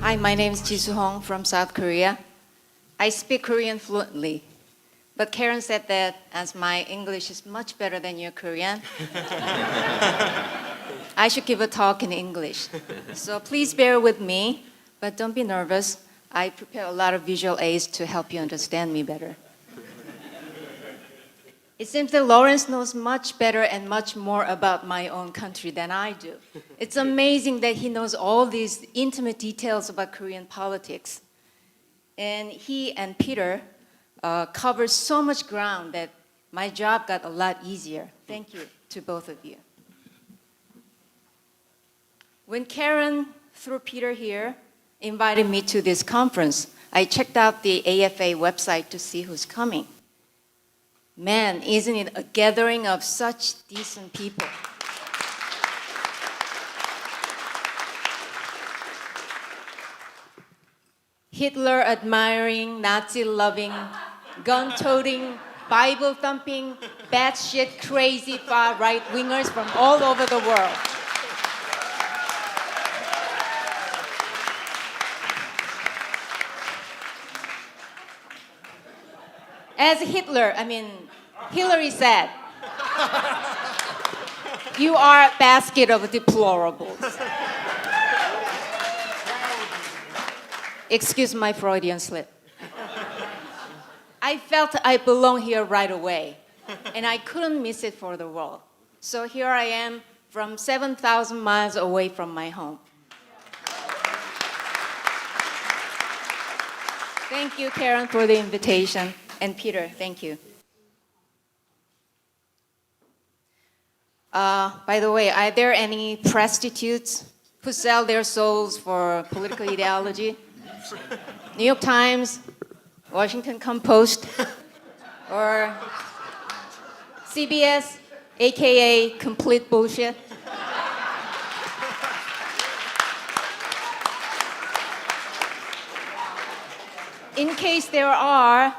Hi, my name is Jisoo Hong from South Korea. I speak Korean fluently, but Karen said that as my English is much better than your Korean, I should give a talk in English. So please bear with me, but don't be nervous. I prepare a lot of visual aids to help you understand me better. It seems that Lawrence knows much better and much more about my own country than I do. It's amazing that he knows all these intimate details about Korean politics. And he and Peter covered so much ground that my job got a lot easier. Thank you to both of you. When Karen, through Peter here, invited me to this conference, I checked out the AFA website to see who's coming. Man, isn't it a gathering of such decent people? Hitler-admiring, Nazi-loving, gun-toting, Bible-thumping, batshit crazy far-right wingers from all over the world. As Hillary said, you are a basket of deplorables. Excuse my Freudian slip. I felt I belong here right away, and I couldn't miss it for the world. So here I am from 7,000 miles away from my home. Thank you, Karen, for the invitation. And Peter, thank you. By the way, are there any prostitutes who sell their souls for political ideology? New York Times, Washington Post, or CBS, aka complete bullshit? In case there are,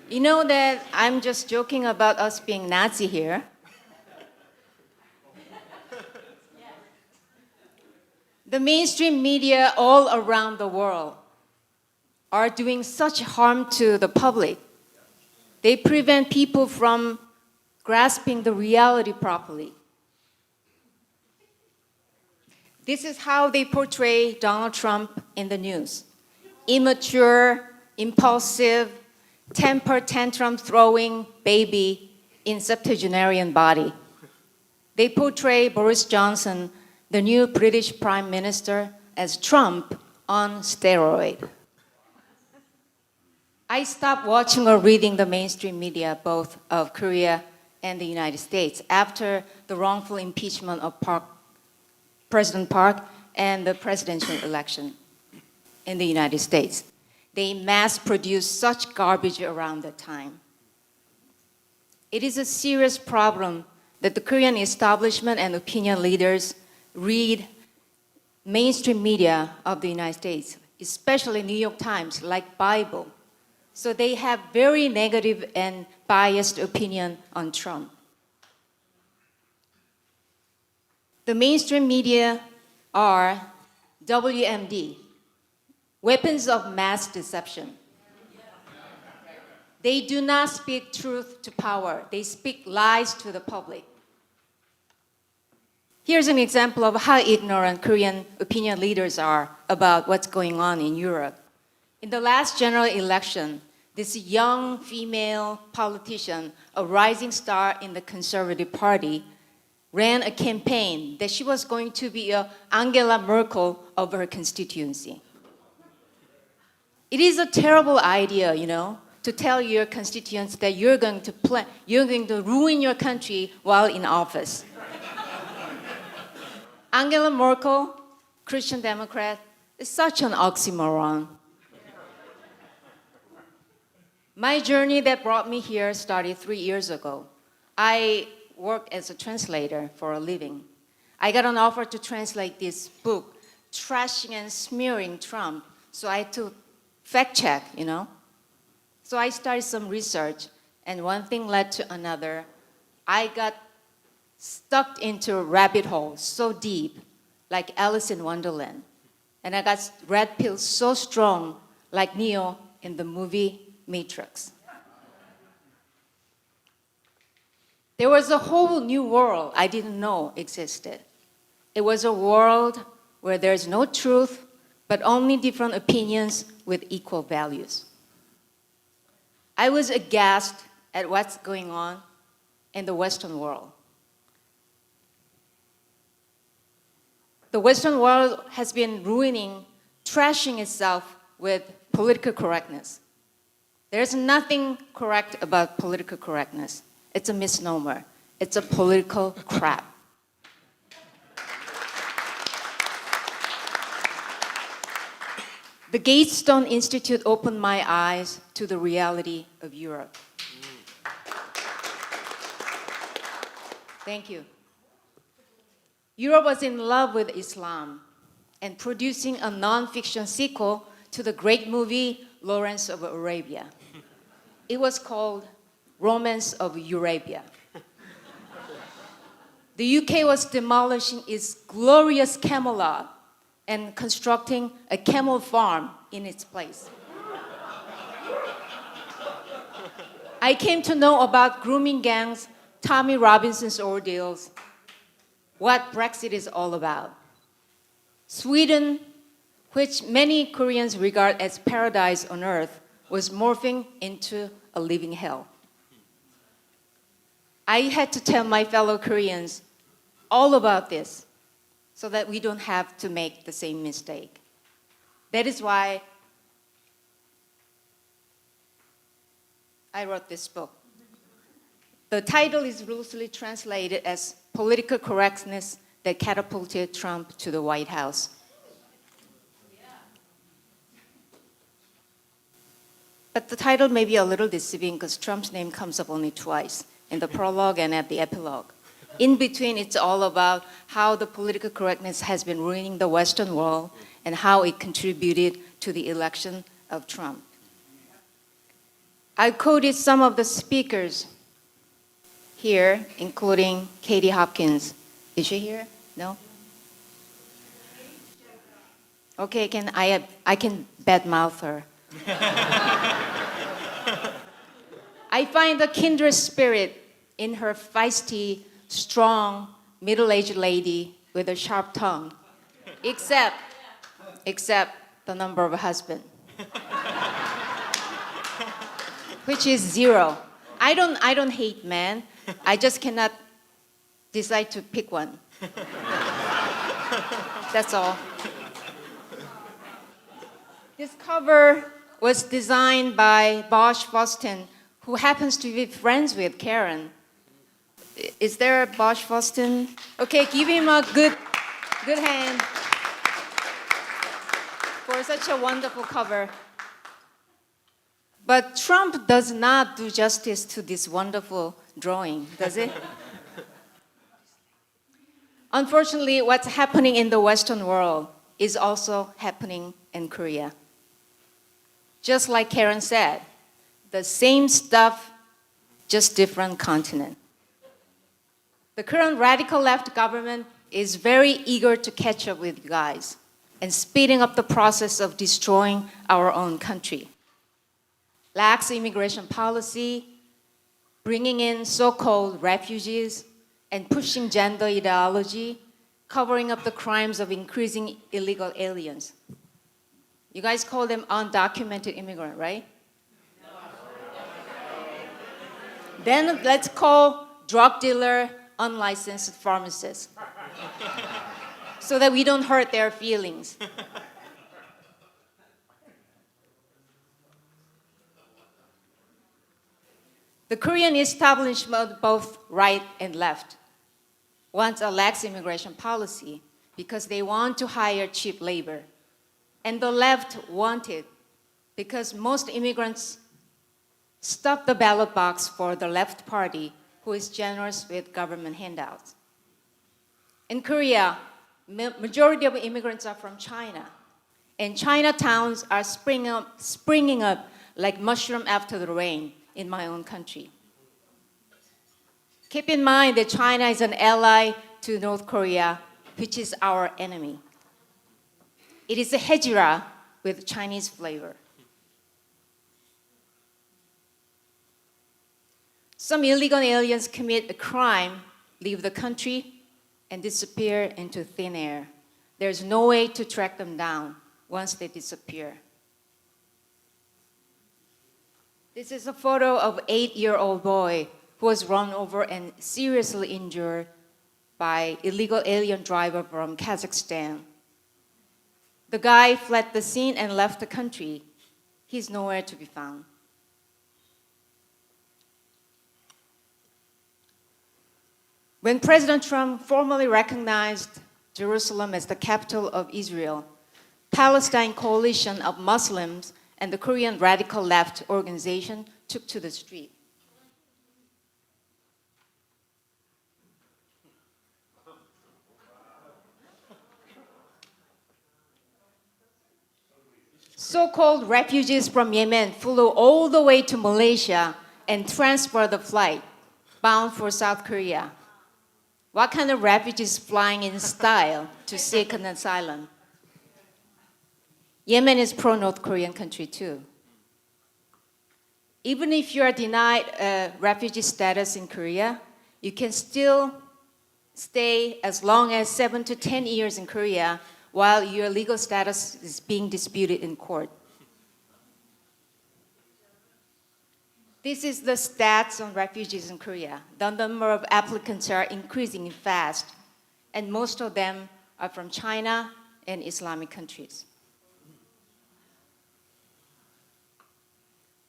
you know that I'm just joking about us being Nazi here. The mainstream media all around the world are doing such harm to the public. They prevent people from grasping the reality properly. This is how they portray Donald Trump in the news. Immature, impulsive, temper tantrum throwing baby in septuagenarian body. They portray Boris Johnson, the new British Prime Minister, as Trump on steroid. I stopped watching or reading the mainstream media, both of Korea and the United States, after the wrongful impeachment of President Park and the presidential election in the United States. They mass-produced such garbage around that time. It is a serious problem that the Korean establishment and opinion leaders read mainstream media of the United States, especially New York Times, like Bible. So they have very negative and biased opinion on Trump. The mainstream media are WMD, weapons of mass deception. They do not speak truth to power. They speak lies to the public. Here's an example of how ignorant Korean opinion leaders are about what's going on in Europe. In the last general election, this young female politician, a rising star in the Conservative Party, ran a campaign that she was going to be a Angela Merkel of her constituency. It is a terrible idea, to tell your constituents that you're going to ruin your country while in office. Angela Merkel, Christian Democrat, is such an oxymoron. My journey that brought me here started 3 years ago. I worked as a translator for a living. I got an offer to translate this book, trashing and smearing Trump, so I had to fact check, So I started some research, and one thing led to another. I got stuck into a rabbit hole so deep, like Alice in Wonderland. And I got red pills so strong, like Neo in the movie Matrix. There was a whole new world I didn't know existed. It was a world where there's no truth, but only different opinions with equal values. I was aghast at what's going on in the Western world. The Western world has been trashing itself with political correctness. There's nothing correct about political correctness. It's a misnomer. It's a political crap. The Gatestone Institute opened my eyes to the reality of Europe. Thank you. Europe was in love with Islam and producing a non-fiction sequel to the great movie Lawrence of Arabia. It was called Romance of Eurabia. The UK was demolishing its glorious Camelot and constructing a camel farm in its place. I came to know about grooming gangs, Tommy Robinson's ordeals, what Brexit is all about. Sweden, which many Koreans regard as paradise on earth, was morphing into a living hell. I had to tell my fellow Koreans all about this so that we don't have to make the same mistake. That is why I wrote this book. The title is loosely translated as Political Correctness That Catapulted Trump to the White House. But the title may be a little deceiving because Trump's name comes up only twice, in the prologue and at the epilogue. In between, it's all about how the political correctness has been ruining the Western world and how it contributed to the election of Trump. I quoted some of the speakers here, including Katie Hopkins. Is she here? No? Okay, I can badmouth her. I find a kindred spirit in her feisty, strong, middle-aged lady with a sharp tongue, except the number of husbands, which is 0. I don't hate men. I just cannot decide to pick one. That's all. This cover was designed by Bosch Foston, who happens to be friends with Karen. Is there a Bosch Foston? Okay, give him a good hand for such a wonderful cover. But Trump does not do justice to this wonderful drawing, does it? Unfortunately, what's happening in the Western world is also happening in Korea. Just like Karen said, the same stuff, just different continent. The current radical left government is very eager to catch up with you guys and speeding up the process of destroying our own country. Lax immigration policy, bringing in so-called refugees, and pushing gender ideology, covering up the crimes of increasing illegal aliens. You guys call them undocumented immigrant, right? Then let's call drug dealer unlicensed pharmacists so that we don't hurt their feelings. The Korean establishment, both right and left, wants a lax immigration policy because they want to hire cheap labor. And the left want it because most immigrants stuff the ballot box for the left party, who is generous with government handouts. In Korea, majority of immigrants are from China, and Chinatowns are springing up like mushroom after the rain in my own country. Keep in mind that China is an ally to North Korea, which is our enemy. It is a hejira with Chinese flavor. Some illegal aliens commit a crime, leave the country, and disappear into thin air. There's no way to track them down once they disappear. This is a photo of an 8-year-old boy who was run over and seriously injured by illegal alien driver from Kazakhstan. The guy fled the scene and left the country. He's nowhere to be found. When President Trump formally recognized Jerusalem as the capital of Israel, Palestine coalition of Muslims and the Korean radical left organization took to the street. So-called refugees from Yemen flew all the way to Malaysia and transferred the flight bound for South Korea. What kind of refugees flying in style to seek an asylum? Yemen is pro-North Korean country too. Even if you are denied refugee status in Korea, you can still stay as long as 7 to 10 years in Korea while your legal status is being disputed in court. This is the stats on refugees in Korea. The number of applicants are increasing fast, and most of them are from China and Islamic countries.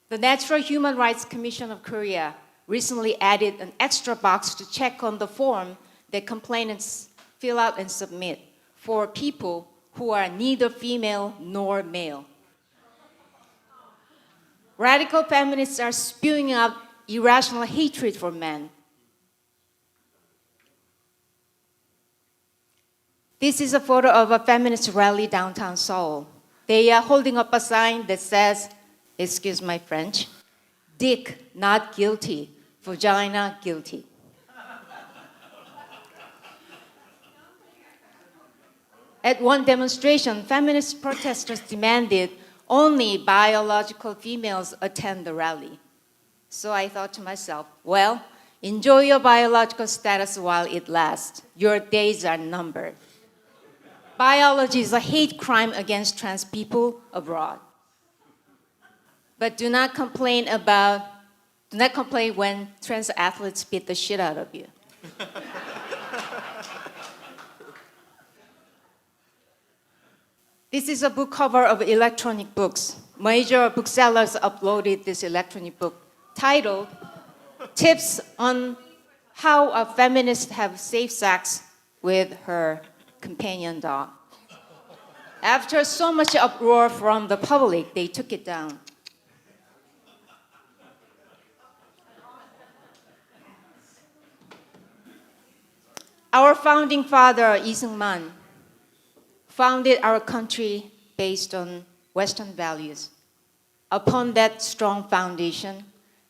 The Natural Human Rights Commission of Korea recently added an extra box to check on the form that complainants fill out and submit for people who are neither female nor male. Radical feminists are spewing out irrational hatred for men. This is a photo of a feminist rally downtown Seoul. They are holding up a sign that says, excuse my French, dick not guilty, vagina guilty. At one demonstration, feminist protesters demanded only biological females attend the rally. So I thought to myself, well, enjoy your biological status while it lasts. Your days are numbered. Biology is a hate crime against trans people abroad. But do not complain when trans athletes beat the shit out of you. This is a book cover of electronic books. Major booksellers uploaded this electronic book titled Tips on How a Feminist Have Safe Sex with Her Companion Dog. After so much uproar from the public, they took it down. Our founding father, Lee Seung-man, founded our country based on Western values. Upon that strong foundation,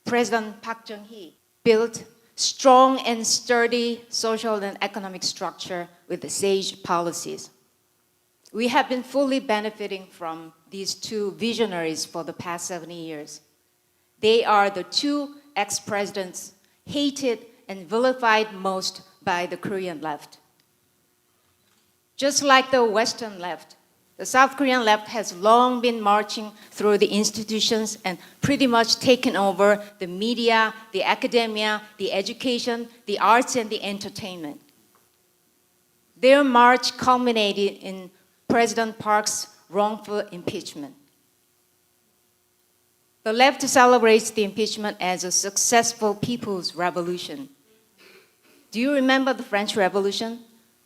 President Park Chung-hee built strong and sturdy social and economic structure with sage policies. We have been fully benefiting from these two visionaries for the past 70 years. They are the two ex-presidents hated and vilified most by the Korean left. Just like the Western left, the South Korean left has long been marching through the institutions and pretty much taken over the media, the academia, the education, the arts, and the entertainment. Their march culminated in President Park's wrongful impeachment. The left celebrates the impeachment as a successful people's revolution. Do you remember the French Revolution?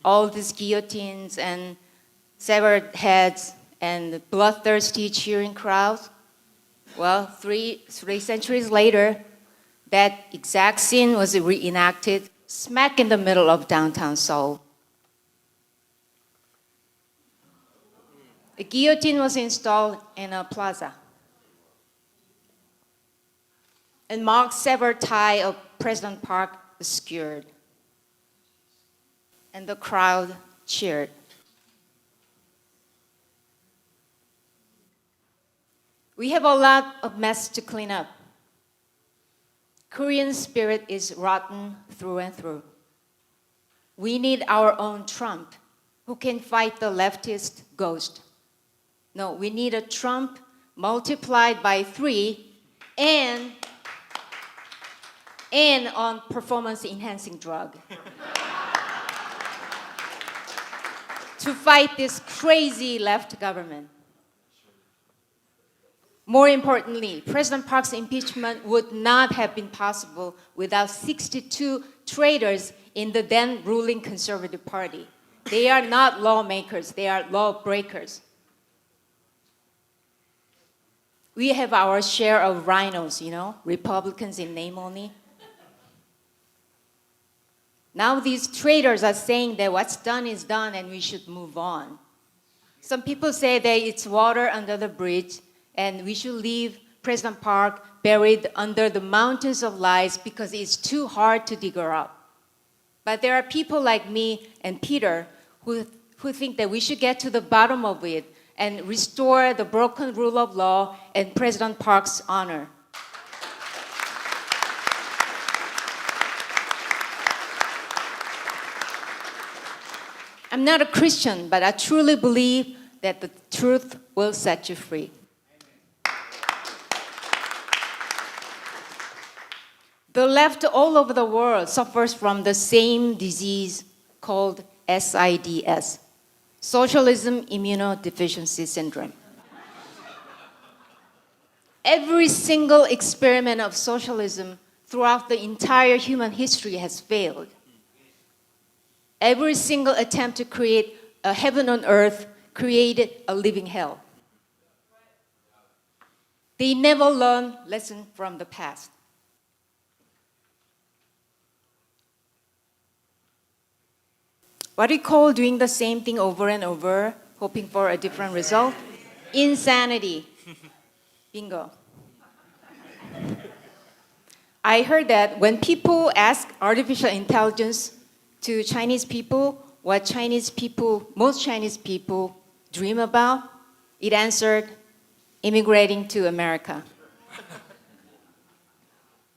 All these guillotines and severed heads and bloodthirsty cheering crowds? Well, three centuries later, that exact scene was reenacted smack in the middle of downtown Seoul. The guillotine was installed in a plaza and Mark's severed tie of President Park was skewered. And the crowd cheered. We have a lot of mess to clean up. Korean spirit is rotten through and through. We need our own Trump who can fight the leftist ghost. No, we need a Trump multiplied by 3 and on performance-enhancing drug. To fight this crazy left government. More importantly, President Park's impeachment would not have been possible without 62 traitors in the then ruling Conservative Party. They are not lawmakers, they are lawbreakers. We have our share of rhinos, Republicans in name only. Now these traitors are saying that what's done is done and we should move on. Some people say that it's water under the bridge and we should leave President Park buried under the mountains of lies because it's too hard to dig her up. But there are people like me and Peter who think that we should get to the bottom of it and restore the broken rule of law and President Park's honor. I'm not a Christian, but I truly believe that the truth will set you free. The left all over the world suffers from the same disease called SIDS, Socialism Immunodeficiency Syndrome. Every single experiment of socialism throughout the entire human history has failed. Every single attempt to create a heaven on earth created a living hell. They never learn lessons from the past. What do you call doing the same thing over and over, hoping for a different result? Insanity. Bingo. I heard that when people ask artificial intelligence to Chinese people what most Chinese people dream about, it answered, immigrating to America.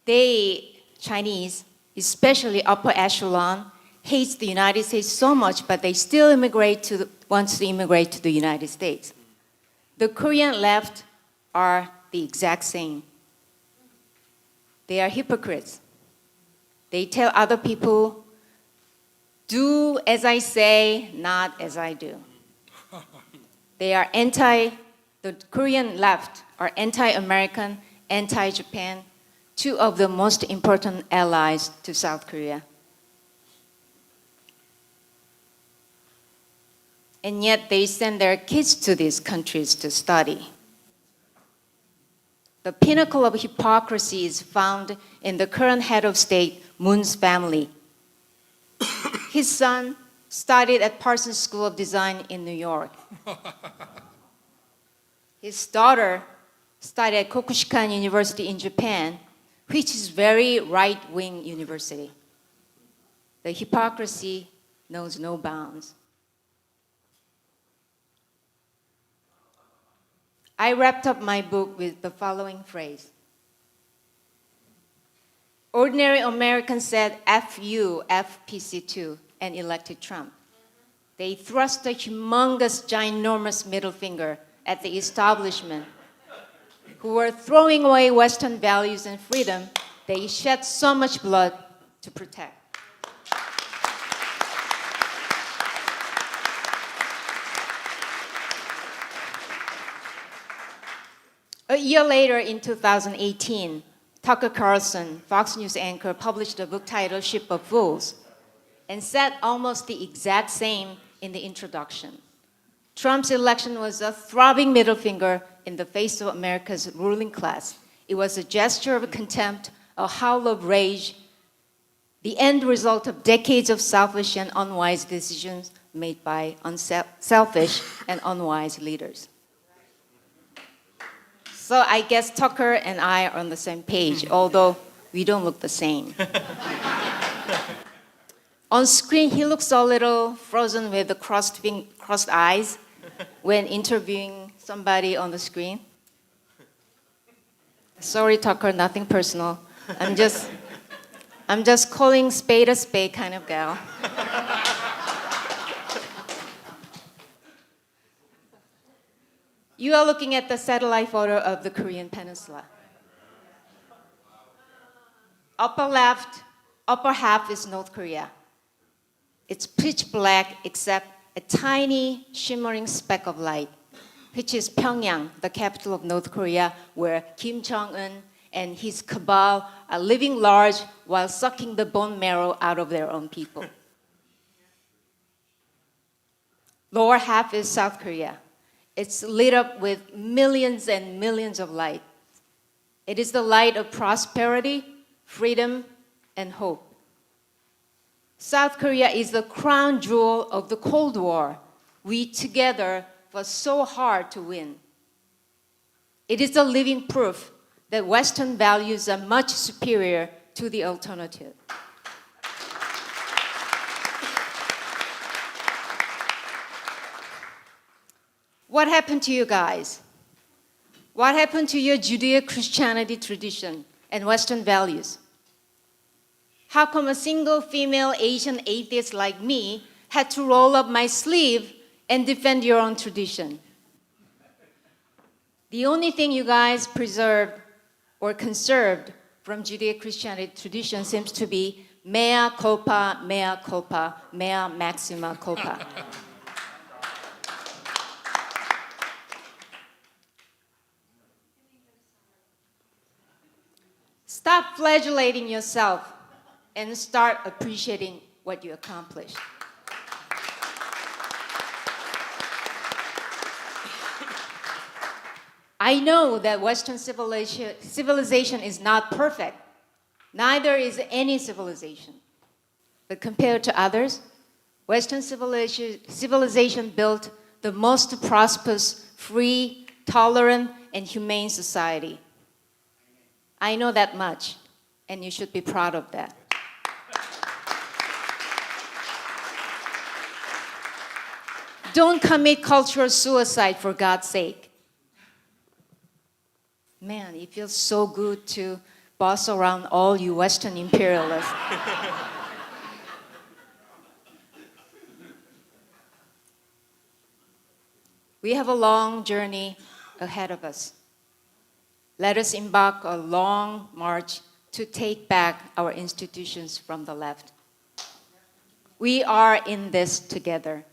They, Chinese, especially upper echelon, hates the United States so much, but they still wants to immigrate to the United States. The Korean left are the exact same. They are hypocrites. They tell other people, do as I say, not as I do. The Korean left are anti-American, anti-Japan, two of the most important allies to South Korea. And yet they send their kids to these countries to study. The pinnacle of hypocrisy is found in the current head of state, Moon's family. His son studied at Parsons School of Design in New York. His daughter studied at Kokushikan University in Japan, which is very right-wing university. The hypocrisy knows no bounds. I wrapped up my book with the following phrase. Ordinary Americans said F you, FPC2, and elected Trump. They thrust a humongous, ginormous middle finger at the establishment who were throwing away Western values and freedom they shed so much blood to protect. A year later, in 2018, Tucker Carlson, Fox News anchor, published a book titled Ship of Fools and said almost the exact same in the introduction. Trump's election was a throbbing middle finger in the face of America's ruling class. It was a gesture of contempt, a howl of rage, the end result of decades of selfish and unwise decisions made by unselfish and unwise leaders. So I guess Tucker and I are on the same page, although we don't look the same. On screen, he looks a little frozen with the crossed eyes when interviewing somebody on the screen. Sorry, Tucker, nothing personal. I'm just calling spade a spade kind of gal. You are looking at the satellite photo of the Korean Peninsula. Upper left, upper half is North Korea. It's pitch black except a tiny shimmering speck of light, which is Pyongyang, the capital of North Korea, where Kim Jong-un and his cabal are living large while sucking the bone marrow out of their own people. Lower half is South Korea. It's lit up with millions and millions of light. It is the light of prosperity, freedom, and hope. South Korea is the crown jewel of the Cold War. We together fought so hard to win. It is the living proof that Western values are much superior to the alternative. What happened to you guys? What happened to your Judeo-Christianity tradition and Western values? How come a single female Asian atheist like me had to roll up my sleeve and defend your own tradition? The only thing you guys preserved or conserved from Judeo-Christianity tradition seems to be mea culpa, mea maxima culpa. Stop flagellating yourself and start appreciating what you accomplished. I know that Western civilization is not perfect. Neither is any civilization. But compared to others, Western civilization built the most prosperous, free, tolerant, and humane society. I know that much, and you should be proud of that. Don't commit cultural suicide, for God's sake. Man, it feels so good to boss around all you Western imperialists. We have a long journey ahead of us. Let us embark a long march to take back our institutions from the left. We are in this together.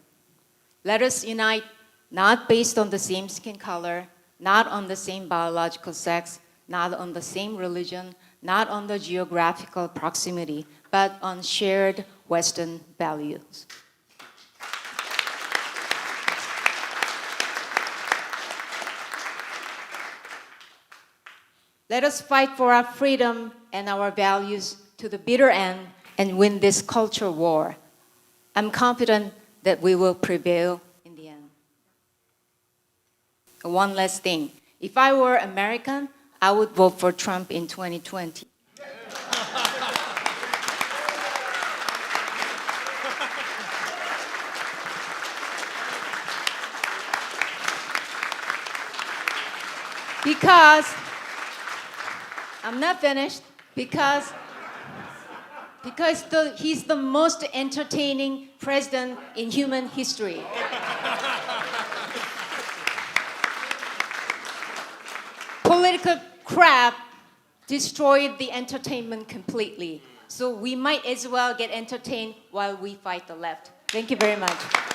Let us unite not based on the same skin color, not on the same biological sex, not on the same religion, not on the geographical proximity, but on shared Western values. Let us fight for our freedom and our values to the bitter end and win this culture war. I'm confident that we will prevail in the end. One last thing. If I were American, I would vote for Trump in 2020. Because I'm not finished, because he's the most entertaining president in human history. Political crap destroyed the entertainment completely. So we might as well get entertained while we fight the left. Thank you very much.